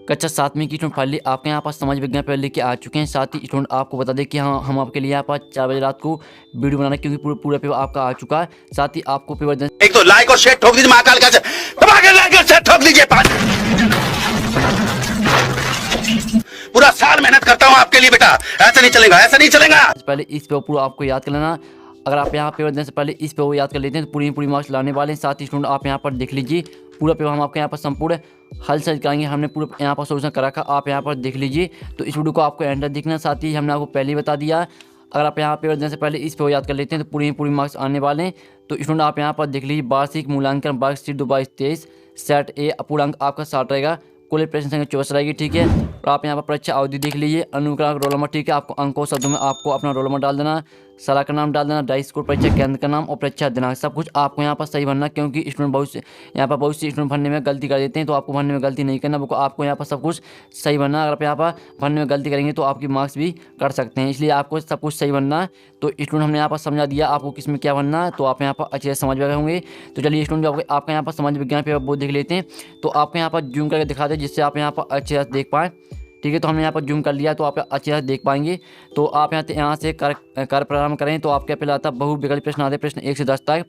कक्षा 7वीं की student finally आपके यहाँ पर समाज विज्ञान पेपर लेके आ चुके हैं। साथ ही स्टूडेंट आपको बता दें कि हाँ, हम आपके लिए यहाँ पर 4 बजे रात को वीडियो बनाना है, क्योंकि पूरा पेपर आपका आ चुका है। साथ ही आपको पेपर देने एक तो लाइक और शेयर ठोक दीजिए, महाकाल का दबा के लाइक और शेयर ठोक दीजिए। पूरा साल मेहनत करता हूँ आपके लिए बेटा, ऐसा नहीं चलेगा, ऐसा नहीं चलेगा। पहले इस पेपर पूरा आपको याद कर लेना। अगर आप यहाँ पेपर देने से पहले इस पेपर को याद कर लेते हैं तो पूरी मार्क्स लाने वाले हैं। साथ ही स्टूडेंट आप यहाँ पर देख लीजिए, पूरा पेपर हम आपके यहाँ पर संपूर्ण हल सर्च कराएंगे। हमने पूरा यहाँ पर सोल्यूशन करा रखा, आप यहाँ पर देख लीजिए। तो इस वीडियो को आपको एंड तक देखना। साथ ही हमने आपको पहले ही बता दिया, अगर आप यहाँ पेपर देने से पहले इस पेपर याद कर लेते हैं तो पूरी मार्क्स आने वाले हैं। तो स्टूडेंट आप यहाँ पर देख लीजिए, वार्षिक मूल्यांकन वर्कशीट 2022-23 सेट ए पूर्णांक आपका 60 रहेगा, कुल प्रश्न संख्या 24 रहेगी। ठीक है, और आप यहाँ पर परीक्षा अवधि देख लीजिए, अनुक्रम रोल नंबर। ठीक है, आपको अंकों शब्दों में आपको अपना रोल नंबर डाल देना, साला का नाम डाल देना, डाइस कोड, परीक्षा केंद्र का नाम और परीक्षा दिनांक, सब कुछ आपको यहाँ पर सही भरना। क्योंकि स्टूडेंट बहुत से स्टूडेंट भरने में गलती कर देते हैं, तो आपको भरने में गलती नहीं करना, आपको यहाँ पर सब कुछ सही भरना। अगर आप यहाँ पर भरने में गलती करेंगे तो आपकी मार्क्स भी कट सकते हैं, इसलिए आपको सब कुछ सही भरना है। तो स्टूडेंट हमने यहाँ पर समझा दिया आपको किस में क्या भरना है, तो आप यहाँ पर अच्छे से समझ गए होंगे। तो चलिए स्टूडेंट आपका यहाँ पर समाज विज्ञान पेपर वो देख लेते हैं। तो आपको यहाँ पर जूम करके दिखा दें, जिससे आप यहाँ पर अच्छे से देख पाएँ। ठीक है, तो हमने यहाँ पर जूम कर लिया, तो आप अच्छे से देख पाएंगे। तो आप यहाँ से कार्य प्रारंभ करें। तो आपके पहले आता बहुविकल्प प्रश्न आते, प्रश्न 1 से 10 तक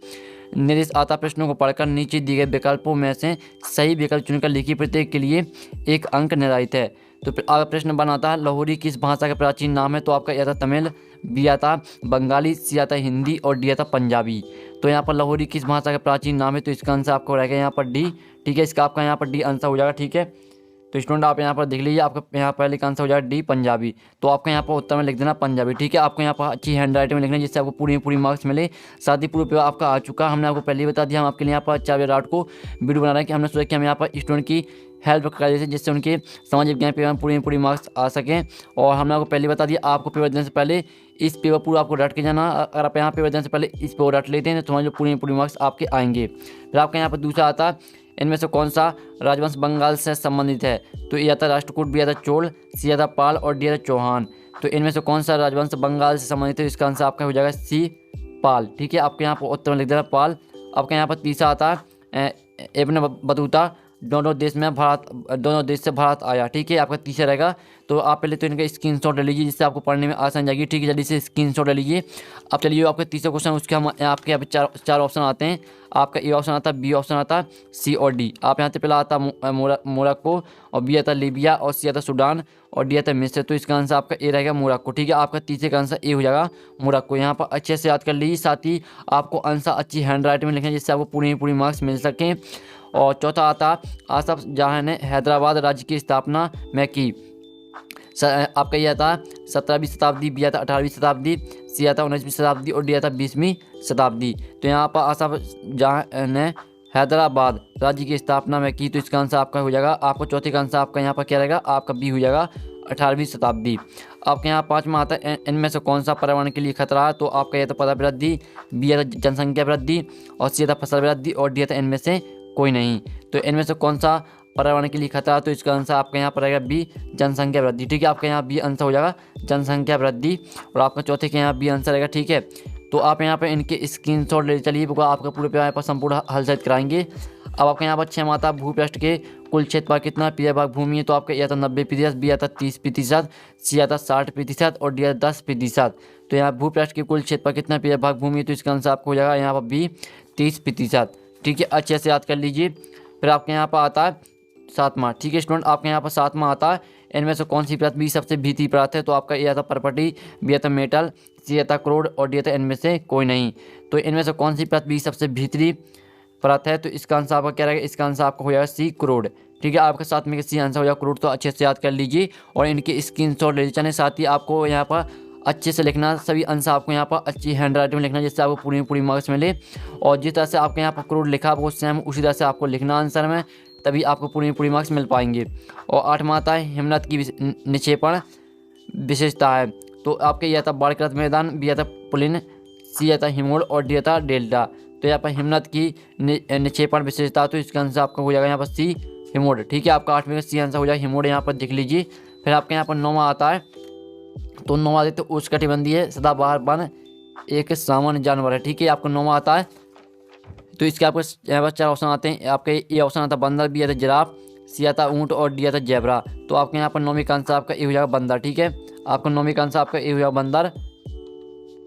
निर्देश आता। प्रश्नों को पढ़कर नीचे दिए गए विकल्पों में से सही विकल्प चुनकर लिखिए, प्रत्येक के लिए 1 अंक निर्धारित है। तो प्रश्न बनाता है, लाहौरी किस भाषा का प्राचीन नाम है। तो आपका यह था तमिल, बी आता बंगाली, सी आता हिंदी और डी आता पंजाबी। तो यहाँ पर लाहौरी किस भाषा का प्राचीन नाम है, तो इसका आंसर आपको रहेगा यहाँ पर डी। ठीक है, इसका आपका यहाँ पर डी आंसर हो जाएगा। ठीक है, तो स्टूडेंट आप यहाँ पर देख लीजिए, आपका यहाँ पहले का आंसर हो जाएगा डी पंजाबी। तो आपका यहाँ पर उत्तर में लिख देना पंजाबी। ठीक है, आपको यहाँ पर अच्छी हैंड राइटिंग में लिखना है, जिससे आपको पूरी मार्क्स मिले। साथ ही पूरा पेपर आपका आ चुका, हमने आपको पहले ही बता दिया। हम आपके लिए यहाँ पर 4 बजे रात को वीडियो बना रहे हैं कि हमने सोचा कि हम यहाँ पर स्टूडेंट की हेल्प कर देते हैं, जिससे उनके समाज विज्ञान पेपर में पूरी मार्क्स आ सकें। और हमने आपको पहले बता दिया, आपको पेपर देने से पहले इस पेपर पूरा आपको रट के जाना। अगर आप यहाँ पेपर देने से पहले इस पेपर रट लेते हैं तो तुम्हारे पूरी मार्क्स आपके आएंगे। फिर आपका यहाँ पर दूसरा आता, इनमें से कौन सा राजवंश बंगाल से संबंधित है। तो ए आता राष्ट्रकूट, बी आता चोल, सी आता पाल और डी आता चौहान। तो इनमें से कौन सा राजवंश बंगाल से संबंधित है, इसका आंसर आपका हो जाएगा सी पाल। ठीक है, आपके यहाँ पर उत्तर में लिख देना पाल। आपके यहाँ पर तीसरा आता है इब्न बतूता, दोनों देश से भारत आया। ठीक है, आपका तीसरा रहेगा। तो आप पहले तो इनका स्क्रीनशॉट ले लीजिए, जिससे आपको पढ़ने में आसान जाएगी। ठीक है, जल्दी से स्क्रीनशॉट ले लीजिए। अब चलिए आपका तीसरा क्वेश्चन, उसके हम आपके यहाँ पे चार ऑप्शन आते हैं। आपका ए ऑप्शन आता है, बी ऑप्शन आता है, सी और डी। आप यहाँ से पहला आता मोरक्को, और बी आता लीबिया, और सी आता सूडान, और डी आता मिस्र। तो इसका आंसर आपका ए रहेगा मोरक्को। ठीक है, आपका तीसरे का आंसर ए हो जाएगा मोरक्को। यहाँ पर अच्छे से याद कर लीजिए। साथ ही आपको आंसर अच्छी हैंड राइटिंग में लिखना है, जिससे आपको पूरी मार्क्स मिल सकें। और चौथा आता आसफ जहाँ ने हैदराबाद राज्य की स्थापना में की। आपका ये आता 17वीं शताब्दी, बी आता 18वीं शताब्दी, सी आता 19वीं शताब्दी और डी आता 20वीं शताब्दी। तो यहाँ पर आसफ जहाँ ने हैदराबाद राज्य की स्थापना में की। तो इसका आंसर आपका हो जाएगा, आपको चौथे का आंसर आपका यहाँ पर क्या रहेगा, आपका बी हो जाएगा 18वीं शताब्दी। आपके यहाँ पाँचवा आता है, इनमें से कौन सा पर्यावरण के लिए खतरा है। तो आपका यह था पदा वृद्धि, बी आता जनसंख्या वृद्धि, और सी आता फसल वृद्धि, और डी आता इनमें से कोई नहीं। तो इनमें से कौन सा पर्यावरण के लिए खतरा है, तो इसका आंसर आपका यहाँ पर रहेगा बी जनसंख्या वृद्धि। ठीक है, आपका यहाँ बी आंसर हो जाएगा जनसंख्या वृद्धि, और आपका चौथे के यहाँ बी आंसर रहेगा। ठीक है, तो आप यहाँ पर इनके स्क्रीनशॉट ले चलिए, आपका पूरे पेपर पर संपूर्ण हल सेट कराएंगे। अब आपके यहाँ पर 6 माता भूपृष्ठ के कुल क्षेत्र पर कितना पीछे भाग भूमि है। तो आपका ए आता 90%, बी आता 30%, सी आता 60% और डी आता 10%। तो यहाँ भूपृष्ठ के कुल क्षेत्र पर कितना पीछे भाग भूमि है, तो इसका आंसर आपको हो जाएगा यहाँ पर बी 30%। ठीक है, अच्छे से याद कर लीजिए। फिर आपके यहाँ पर आता है 7वां। ठीक है स्टूडेंट, आपके यहाँ पर 7वां आता है, इनमें से कौन सी पृथ्वी सबसे भीतरी परत है। तो आपका ए आता पर्पटी, बी आता मेटल, सी आता क्रोड और डी आता इनमें से कोई नहीं। तो इनमें से कौन सी पृथ्वी सबसे भीतरी परत है, तो इसका आंसर आपका क्या रहेगा, इसका आंसर आपका हो जाएगा सी क्रोड। ठीक है, आपके साथ में सी आंसर हो जाएगा क्रोड। तो अच्छे से याद कर लीजिए और इनके स्क्रीनशॉट ले लीजिए। साथ ही आपको यहाँ पर अच्छे से लिखना, सभी आंसर आपको यहाँ पर अच्छी हैंड राइटिंग में लिखना, जिससे आपको पूरी मार्क्स मिले। और जिस तरह से आपके यहाँ पर क्रोड लिखा आपको सेम उसी तरह से आपको लिखना आंसर में, तभी आपको पूरी मार्क्स मिल पाएंगे। और 8वां आता है हिमनद की निक्षेपण विशेषता है। तो आपके ये आता बाढ़कृत मैदान, बी आता पुलिन, सी आता हिमोड़ और डी आता डेल्टा। तो यहाँ पर हिमनद की निक्षेपण विशेषता, तो इसका आंसर आपका हो जाएगा यहाँ पर सी हिमोड़। ठीक है, आपका 8वें का सी आंसर हो जाएगा हिमोड़, यहाँ पर देख लीजिए। फिर आपके यहाँ पर 9वां आता है, तो 9वां आते तो उष्णकटिबंधीय सदाबहार वन एक सामान्य जानवर है। ठीक है, आपको 9वां आता है, तो इसके आपको यहाँ पर 4 ऑप्शन आते हैं। आपके ए ऑप्शन आता है बंदर, बी आता जिराफ, सी आता ऊँट और डी आता जेबरा। तो आपके यहाँ पर नौवीं का आंसर आपका ए हो जाएगा बंदर। ठीक है, आपका नौवीं का आंसर आपका ए हो जाएगा बंदर।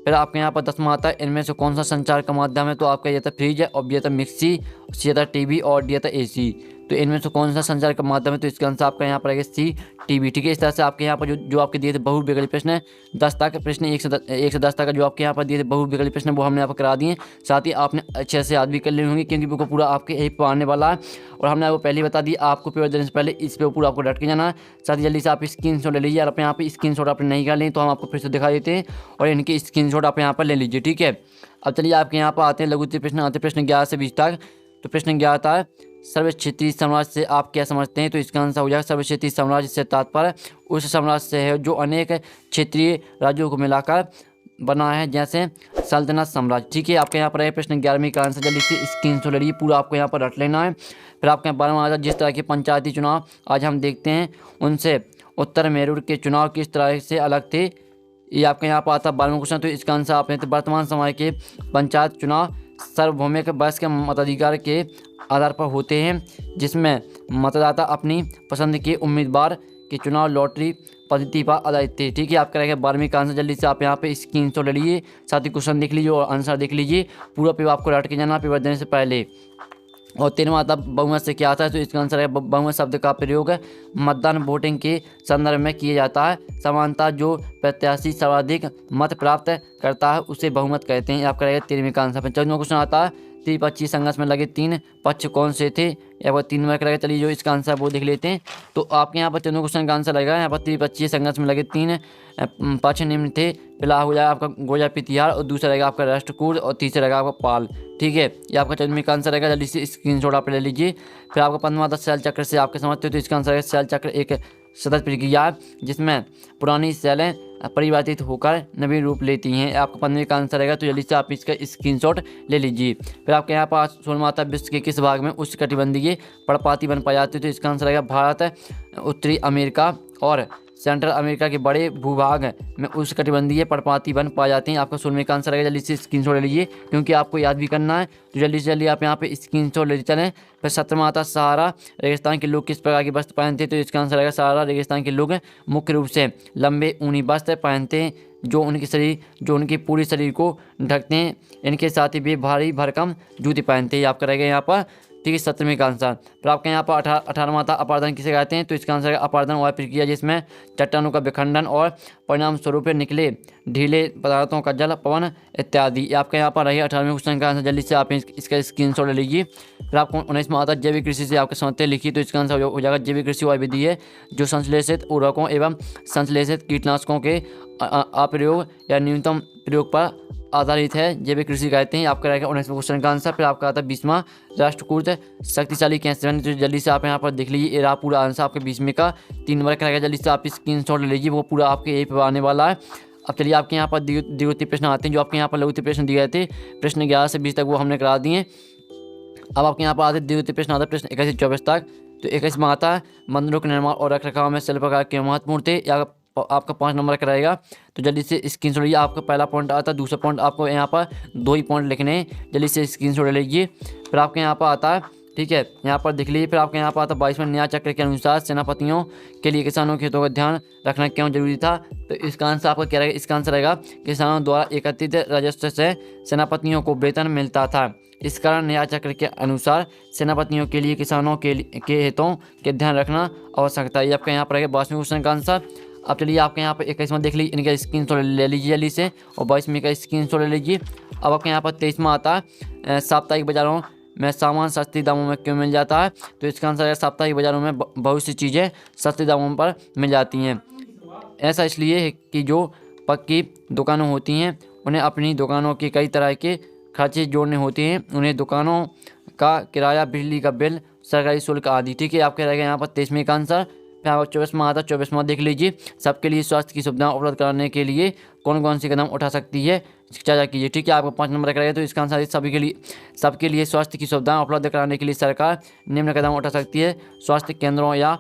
फिर आपके यहाँ पर 10वां आता है इनमें से कौन सा संचार का माध्यम है। तो आपका ये था फ्रिज है, और बी था मिक्सी, सी था टीवी और डी था एसी। तो इनमें से कौन सा संचार का माध्यम है। तो इसका आंसर आपका यहाँ पर आएगा सी टीवी। ठीक है, इस तरह से आपके यहाँ पर जो आपके दिए थे बहुविकल्पी प्रश्न है 10 तक प्रश्न 1 से 10 तक जो आपके यहाँ पर दिए थे बहुविकल्पी प्रश्न वो हमने यहाँ पर करा दिए। साथ ही आपने अच्छे से याद भी कर लिए होंगे क्योंकि वो पूरा आपके यही पर आने वाला है। और हमने आपको पहले ही बता दी आपको पेपर देने से पहले इस पे पूरा आपको डट के जाना है। साथ ही जल्दी से आप स्क्रीनशॉट ले लीजिए। और आप यहाँ पे स्क्रीनशॉट आपने नहीं कर लें तो हम आपको फिर से दिखा देते हैं और इनके स्क्रीनशॉट आप यहाँ पर ले लीजिए। ठीक है, अब चलिए आपके यहाँ पर आते हैं लघु प्रश्न। आते हैं प्रश्न 11 से 20 तक। तो प्रश्न 11 आता है सर्व क्षेत्रीय साम्राज्य से आप क्या समझते हैं। तो इसका आंसर हो जाएगा सर्व क्षेत्रीय साम्राज्य से तात्पर्य उस साम्राज्य से है जो अनेक क्षेत्रीय राज्यों को मिलाकर बना है, जैसे सल्तनत साम्राज्य। ठीक है, आपके यहाँ पर है प्रश्न 11वीं का आंसर। जल्दी से स्क्रीनशॉट ले लीजिए, पूरा आपको यहाँ पर रट लेना है। फिर आपके यहाँ 12वां आता है जिस तरह के पंचायती चुनाव आज हम देखते हैं उनसे उत्तर मेरूर के चुनाव किस तरह से अलग थे। ये आपके यहाँ पर आता है 12वां क्वेश्चन। तो इसका आंसर आपने तो वर्तमान समय के पंचायत चुनाव सार्वभौमिक वर्ष के मताधिकार के आधार पर होते हैं, जिसमें मतदाता अपनी पसंद के उम्मीदवार के चुनाव लॉटरी पद्धति पर आधारित थे। ठीक है, आपका रहेगा 12वीं का आंसर। जल्दी से आप यहाँ पे स्क्रीनशॉट ले लीजिए, साथ ही क्वेश्चन देख लीजिए और आंसर देख लीजिए। पूरा पेपर आपको रट के जाना पेपर देने से पहले। और 13वां आता बहुमत से क्या आता है। तो इसका आंसर है बहुमत शब्द का प्रयोग मतदान वोटिंग के संदर्भ में किया जाता है। समानता जो प्रत्याशी सर्वाधिक मत प्राप्त करता है उसे बहुमत कहते हैं। आपका रहेगा 13वीं का आंसर। 14वां क्वेश्चन आता है त्रिपक्षीय संघर्ष में लगे 3 पक्ष कौन से थे। या वो 3 मार्क रहेगा। चलिए जो इसका आंसर वो देख लेते हैं। तो आपके यहाँ पर 14वें क्वेश्चन का आंसर रहेगा यहाँ पर त्रिपक्षीय संघर्ष में लगे 3 पक्ष निम्न थे। पहला हो जाएगा आपका गोजा पितिहार, और दूसरा रहेगा आपका राष्ट्रकूट, और तीसरा रहेगा आपका पाल। ठीक है, ये आपका 14वीं का आंसर रहेगा। जल्दी से स्क्रीनशॉट आप ले लीजिए। फिर आपका 15वां आता शैल चक्र से आपके समझते हो। तो इसका आंसर है शैल चक्र एक सतत प्रक्रिया है जिसमें पुरानी शैलें परिवर्तित होकर नवीन रूप लेती हैं। आपका 15वीं का आंसर रहेगा। तो जल्दी से आप इसका स्क्रीनशॉट ले लीजिए। फिर आपके यहाँ पास 16वां आता विश्व के किस भाग में उष्णकटिबंधीय पर्णपाती वन पाए जाते हैं। तो इसका आंसर रहेगा भारत, उत्तरी अमेरिका और सेंट्रल अमेरिका के बड़े भूभाग में उष्णकटिबंधीय पर्णपाती वन पाए जाते हैं। आपका 16वें का आंसर रहेगा। जल्दी से स्क्रीनशॉट ले लीजिए क्योंकि आपको याद भी करना है। तो जल्दी से जल्दी आप यहाँ पे स्क्रीनशॉट ले चलें। फिर 17वां आता सहारा रेगिस्तान के लोग किस प्रकार के वस्त्र पहनते हैं। तो इसका आंसर रहेगा सहारा रेगिस्तान के लोग मुख्य रूप से लंबे ऊनी वस्त्र पहनते हैं जो उनके पूरे शरीर को ढकते हैं। इनके साथ ही वे भारी भरकम जूते पहनते हैं। आपका रहेगा यहाँ पर। ठीक है, 17वें का आंसर। फिर आपके यहाँ पर 18वां था अपारदन किसे कहते हैं। तो इसका आंसर है अपारदन वह प्रक्रिया जिसमें चट्टानों का विखंडन और परिणाम स्वरूप निकले ढीले पदार्थों का जल पवन इत्यादि। आपके यहाँ पर रही 18वें क्वेश्चन का आंसर। जल्दी से आप इसका स्क्रीनशॉट ले लीजिए। फिर आपको 19वां आता जैविक कृषि से आपके समझते लिखिए। तो इसका आंसर हो जाएगा जैविक कृषि वह विधि है जो संश्लेषित उर्वरकों एवं संश्लेषित कीटनाशकों के अप्रयोग या न्यूनतम प्रयोग पर आधारित है, जैविक कृषि कहते हैं। आपका रहेगा 19वें क्वेश्चन का आंसर। फिर आपका आता है 20वां राष्ट्रकूट शक्तिशाली कैसे बने। तो जल्दी से आप यहाँ पर देख लीजिए। ये रहा पूरा आंसर आपके 20वें का 3 वर्ग रहेगा। जल्दी से आप स्क्रीनशॉट ले लीजिए, वो पूरा आपके यही पर आने वाला है। अब चलिए आपके यहाँ पर द्वितीय प्रश्न आते हैं जो आपके यहाँ पर लघु प्रश्न दिए गए थे प्रश्न 11 से 20 तक वो हमने करा दिए। अब आपके यहाँ पर आते द्वितीय प्रश्न आता है प्रश्न 21 से 24 तक। तो 21वां आता है मंदिरों के निर्माण और रखरखाव में शिल्पकार के महत्वपूर्ण थे। या आपका 5 नंबर का रहेगा। तो जल्दी से स्क्रीनशॉट लीजिए। आपका पहला पॉइंट आता है, दूसरा पॉइंट आपको यहाँ पर 2 ही पॉइंट लिखने हैं। जल्दी से स्क्रीनशॉट ले लीजिए। फिर आपके यहाँ पर आता है, ठीक है, यहाँ पर देख लीजिए। फिर आपके यहाँ पर आता है 22वें न्याय चक्र के अनुसार सेनापतियों के लिए किसानों के हितों का ध्यान रखना क्यों जरूरी था। तो इसका आंसर आपका क्या रहेगा। इसका आंसर रहेगा किसानों द्वारा एकत्रित राजस्व से सेनापतियों को वेतन मिलता था। इस कारण न्याय चक्र के अनुसार सेनापतियों के लिए किसानों के हितों के ध्यान रखना आवश्यक था। ये आपका यहाँ पर रहेगा 22वें क्वेश्चन का आंसर। अब चलिए आपके यहाँ पर 21वां देख लीजिए, इनका स्क्रीनशॉट ले लीजिए जल्दी से, और 22वें का स्क्रीनशॉट ले लीजिए। अब आपके यहाँ पर 23वां आता है साप्ताहिक बाजारों में सामान सस्ते दामों में क्यों मिल जाता है। तो इसका आंसर है साप्ताहिक बाजारों में बहुत सी चीज़ें सस्ते दामों पर मिल जाती हैं। ऐसा इसलिए है कि जो पक्की दुकानें होती हैं उन्हें अपनी दुकानों के कई तरह के खर्चे जोड़ने होते हैं। उन्हें दुकानों का किराया, बिजली का बिल, सरकारी शुल्क आदि। ठीक है, आपके रहेगा यहाँ पर 23वें का आंसर। फिर आपका 24वां आता है, 24वां देख लीजिए। सबके लिए स्वास्थ्य की सुविधाएं उपलब्ध कराने के लिए कौन कौन सी कदम उठा सकती है चर्चा कीजिए। ठीक है, आपको 5 नंबर का रहेगा। तो इसका आंसर सबके लिए स्वास्थ्य की सुविधाएं उपलब्ध कराने के लिए सरकार निम्न कदम उठा सकती है। स्वास्थ्य केंद्रों या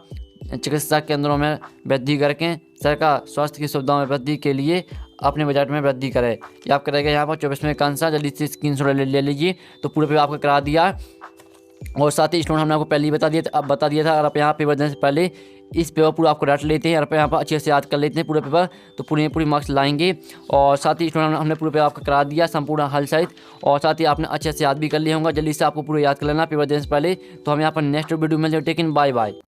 चिकित्सा केंद्रों में वृद्धि करके सरकार स्वास्थ्य की सुविधाओं में वृद्धि के लिए अपने बजट में वृद्धि करे। ये आपका रहेगा यहाँ पर 24वें का आंसर। जल्दी से स्क्रीनशॉट ले लीजिए। तो पूरे पे आपको करा दिया। और साथ ही स्टूडेंट हमने आपको पहले ही बता दिया था अगर आप यहाँ पेपर देने से पहले इस पेपर पूरा आपको रट लेते हैं और यहाँ पर अच्छे से याद कर लेते हैं पूरा पेपर, तो पूरी मार्क्स लाएंगे। और साथ ही स्टूडेंट हमने पूरा पेपर आपका करा दिया संपूर्ण हल सहित, और साथ ही आपने अच्छे से याद भी कर लिया होगा। जल्दी से आपको पूरा याद कर लेना पेपर देने से पहले। तो हम यहाँ पर नेक्स्ट वीडियो में टेकिन बाय बाय।